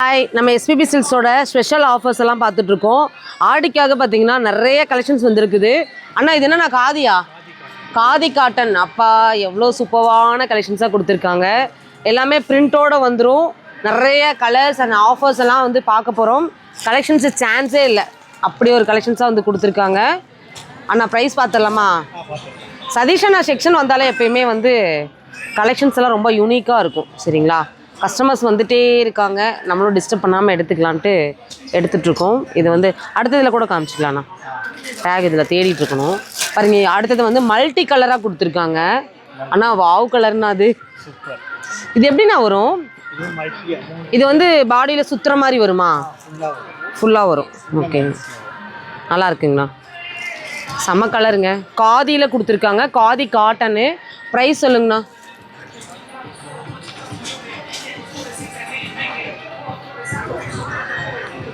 Hi, நம்ம SPB சில்க்ஸோட special offers எல்லாம் பார்த்துட்டு இருக்கோம். ஆடிக்காக பார்த்தீங்கன்னா நிறைய கலெக்ஷன்ஸ் வந்திருக்குது. அண்ணா இது என்ன காதியா? காதி காட்டன். அப்பா எவ்வளோ சூப்பரான கலெக்ஷன்ஸாக கொடுத்துருக்காங்க. எல்லாமே பிரிண்டோடு வந்துடும். நிறைய கலர்ஸ் அண்ட் ஆஃபர்ஸ் எல்லாம் வந்து பார்க்க போகிறோம். கலெக்ஷன்ஸு சான்ஸே இல்லை, அப்படி ஒரு கலெக்ஷன்ஸாக வந்து கொடுத்துருக்காங்க. அண்ணா ப்ரைஸ் பார்த்துடலாமா? சதீஷ் அண்ணா செக்ஷன் வந்தாலே எப்பயுமே வந்து கலெக்ஷன்ஸ் எல்லாம் ரொம்ப யூனிக்காக இருக்கும். சரிங்களா? கஸ்டமர்ஸ் வந்துகிட்டே இருக்காங்க, நம்மளும் டிஸ்டர்ப் பண்ணாமல் எடுத்துக்கலான்ட்டு எடுத்துகிட்ருக்கோம். இது வந்து அடுத்ததில் கூட காமிச்சிக்கலாண்ணா. டேக் இதில் தேடிட்டு இருக்கணும் பாருங்க. அடுத்தது வந்து மல்டி கலராக கொடுத்துருக்காங்க. ஆனால் வாவ் கலர்னா அது இது எப்படிண்ணா வரும்? இது வந்து பாடியில் சுற்றுற மாதிரி வருமா? ஃபுல்லாக வரும். ஓகே, நல்லா இருக்குங்கண்ணா. செம்ம கலருங்க. காதியில் கொடுத்துருக்காங்க, காதி காட்டனு. ப்ரைஸ் சொல்லுங்கண்ணா.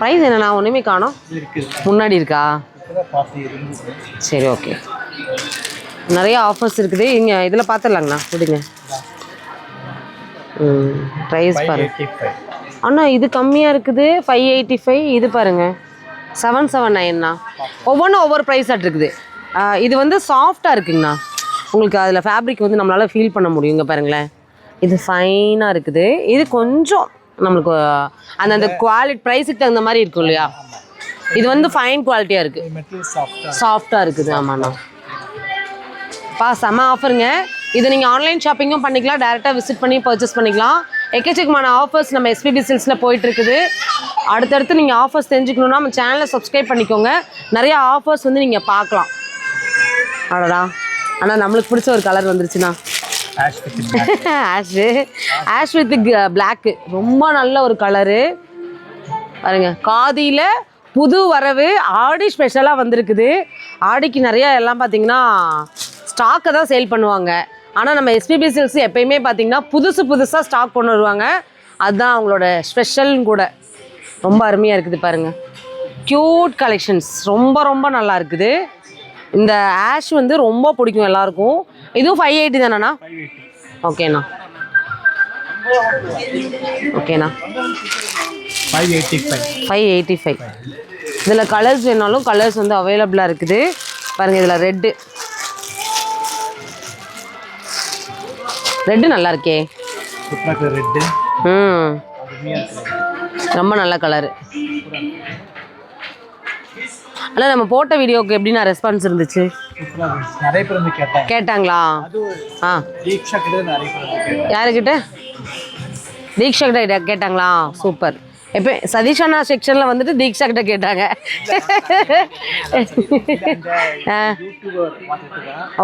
ப்ரைஸ் என்னண்ணா? ஒன்றுமே காணோம். முன்னாடி இருக்கா? சரி, ஓகே. நிறைய ஆஃபர்ஸ் இருக்குது. இங்கே இதில் பார்த்துடலாங்கண்ணா. விடுங்க. ப்ரைஸ் பாருங்க அண்ணா, இது கம்மியாக இருக்குது. 585. இது பாருங்கள் 779ண்ணா. ஒவ்வொன்றும் ஒவ்வொரு ப்ரைஸ் இருக்குது. இது வந்து சாஃப்டாக இருக்குங்கண்ணா. உங்களுக்கு அதில் ஃபேப்ரிக் வந்து நம்மளால் ஃபீல் பண்ண முடியுங்க. பாருங்களேன், இது ஃபைனாக இருக்குது. இது கொஞ்சம் நம்மளுக்கு அந்த குவாலிட்டி ப்ரைஸுக்கு தகுந்த மாதிரி இருக்கும் இல்லையா? இது வந்து ஃபைன் குவாலிட்டியாக இருக்குது, சாஃப்டாக இருக்குது. ஆமாண்ணா. செம்ம ஆஃபருங்க. இது நீங்கள் ஆன்லைன் ஷாப்பிங்கும் பண்ணிக்கலாம், டேரெக்டாக விசிட் பண்ணி பர்ச்சேஸ் பண்ணிக்கலாம். எக்கச்சக்கமான ஆஃபர்ஸ் நம்ம எஸ்பிபி சில்க்ஸில் போயிட்டுருக்குது. அடுத்தடுத்து நீங்கள் ஆஃபர்ஸ் தெரிஞ்சுக்கணுன்னா நம்ம சேனலை சப்ஸ்கிரைப் பண்ணிக்கோங்க. நிறையா ஆஃபர்ஸ் வந்து நீங்கள் பார்க்கலாம். அடடா, ஆனால் நம்மளுக்கு பிடிச்ச ஒரு கலர் வந்துருச்சுண்ணா. Ash with black. ரொம்ப நல்ல ஒரு கலரு பாருங்க. காதியில் புது வரவு, ஆடி ஸ்பெஷலாக வந்திருக்குது. ஆடிக்கு நிறையா எல்லாம் பார்த்தீங்கன்னா ஸ்டாக்கை தான் சேல் பண்ணுவாங்க. ஆனால் நம்ம எஸ்பிபி சில்க்ஸ் எப்பயுமே பார்த்தீங்கன்னா புதுசாக ஸ்டாக் கொண்டு வருவாங்க. அதுதான் அவங்களோட ஸ்பெஷலும் கூட. ரொம்ப அருமையாக இருக்குது பாருங்கள். க்யூட் கலெக்ஷன்ஸ் ரொம்ப ரொம்ப நல்லா இருக்குது. இந்த ஆஷ் வந்து ரொம்ப பிடிக்கும் எல்லாருக்கும். இதுவும் 580 தானேண்ணா? ஓகேண்ணா. ஓகேண்ணா, 585. இதில் கலர்ஸ் வேணாலும் கலர்ஸ் வந்து அவைலபிளாக இருக்குது பாருங்கள். இதில் ரெட்டு நல்லா இருக்கே. ரொம்ப நல்ல கலரு. ஆனால் நம்ம போட்ட வீடியோவுக்கு எப்படின்னா ரெஸ்பான்ஸ் இருந்துச்சு? நிறைய பேர் வந்து கேட்டாங்களா? யாருக்கிட்ட? தீக்ஷா கிட்ட கேட்டாங்களா? சூப்பர். எப்போ சதீஷ் அண்ணா செக்ஷனில் வந்துட்டு தீக்ஷா கிட்ட கேட்டாங்க.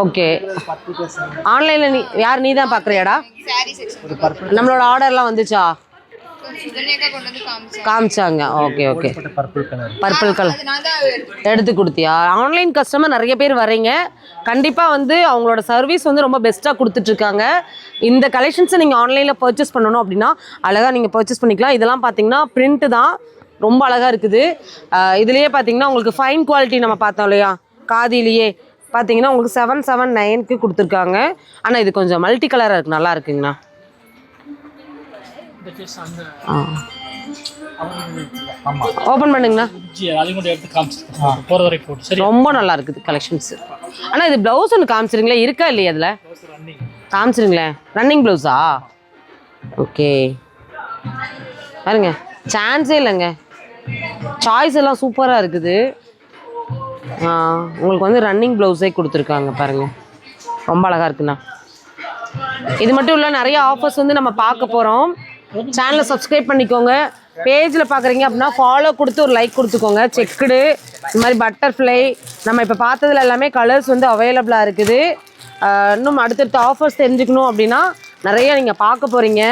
ஓகே. ஆன்லைனில் நீ தான் பார்க்குறியாடா? நம்மளோட ஆர்டர்லாம் வந்துச்சா? காமிச்சாங்க. Okay okay. பர்பிள் கலர் எடுத்து கொடுத்தியா? ஆன்லைன் கஸ்டமர் நிறைய பேர் வரீங்க. கண்டிப்பாக வந்து அவங்களோட சர்வீஸ் வந்து ரொம்ப பெஸ்ட்டாக கொடுத்துட்ருக்காங்க. இந்த கலெக்ஷன்ஸை நீங்கள் ஆன்லைனில் பர்ச்சேஸ் பண்ணணும் அப்படின்னா அழகாக நீங்கள் பர்ச்சேஸ் பண்ணிக்கலாம். இதெல்லாம் பார்த்தீங்கன்னா பிரிண்ட்டு தான், ரொம்ப அழகாக இருக்குது. இதுலேயே பார்த்தீங்கன்னா உங்களுக்கு ஃபைன் குவாலிட்டி நம்ம பார்த்தோம் இல்லையா? காதிலேயே பார்த்தீங்கன்னா உங்களுக்கு 779க்கு கொடுத்துருக்காங்க. ஆனால் இது கொஞ்சம் மல்டி கலராக இருக்குது, நல்லா இருக்குங்கண்ணா. ஓப்பன் பண்ணுங்கண்ணா. ரொம்ப நல்லா இருக்குது கலெக்ஷன்ஸ். ஆனால் இது ப்ளவுஸ் ஒன்று காமிச்சிருங்களே, இருக்கா இல்லையா? அதில் காமிச்சிருங்களேன். ரன்னிங் ப்ளவுஸா? ஓகே பாருங்க, சான்ஸே இல்லைங்க. சாய்ஸ் எல்லாம் சூப்பராக இருக்குது. உங்களுக்கு வந்து ரன்னிங் ப்ளவுஸே கொடுத்துருக்காங்க பாருங்கள். ரொம்ப அழகாக இருக்குண்ணா. இது மட்டும் இல்லை, நிறைய ஆஃபர்ஸ் வந்து நம்ம பார்க்க போகிறோம். சேனலை சப்ஸ்கிரைப் பண்ணிக்கோங்க. பேஜில் பார்க்குறீங்க அப்படின்னா ஃபாலோ கொடுத்து ஒரு லைக் கொடுத்துக்கோங்க. செக்குடு, இந்த மாதிரி பட்டர்ஃப்ளை, நம்ம இப்போ பார்த்ததில் எல்லாமே கலர்ஸ் வந்து அவைலபிளாக இருக்குது. இன்னும் அடுத்தடுத்த ஆஃபர்ஸ் தெரிஞ்சுக்கணும் அப்படின்னா நிறைய நீங்கள் பார்க்க போகிறீங்க.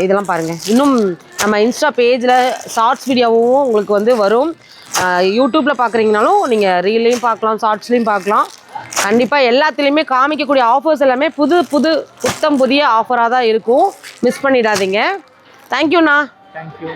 இதெல்லாம் பாருங்கள். இன்னும் நம்ம இன்ஸ்டா பேஜில் ஷார்ட்ஸ் வீடியோவும் உங்களுக்கு வந்து வரும். யூடியூப்பில் பார்க்குறீங்கனாலும் நீங்கள் ரீல்லையும் பார்க்கலாம், ஷார்ட்ஸ்லேயும் பார்க்கலாம். கண்டிப்பாக எல்லாத்துலேயுமே காமிக்கக்கூடிய ஆஃபர்ஸ் எல்லாமே புத்தம் புதிய ஆஃபராக தான் இருக்கும். மிஸ் பண்ணிடாதீங்க. தேங்க்யூண்ணா. தேங்க்யூ.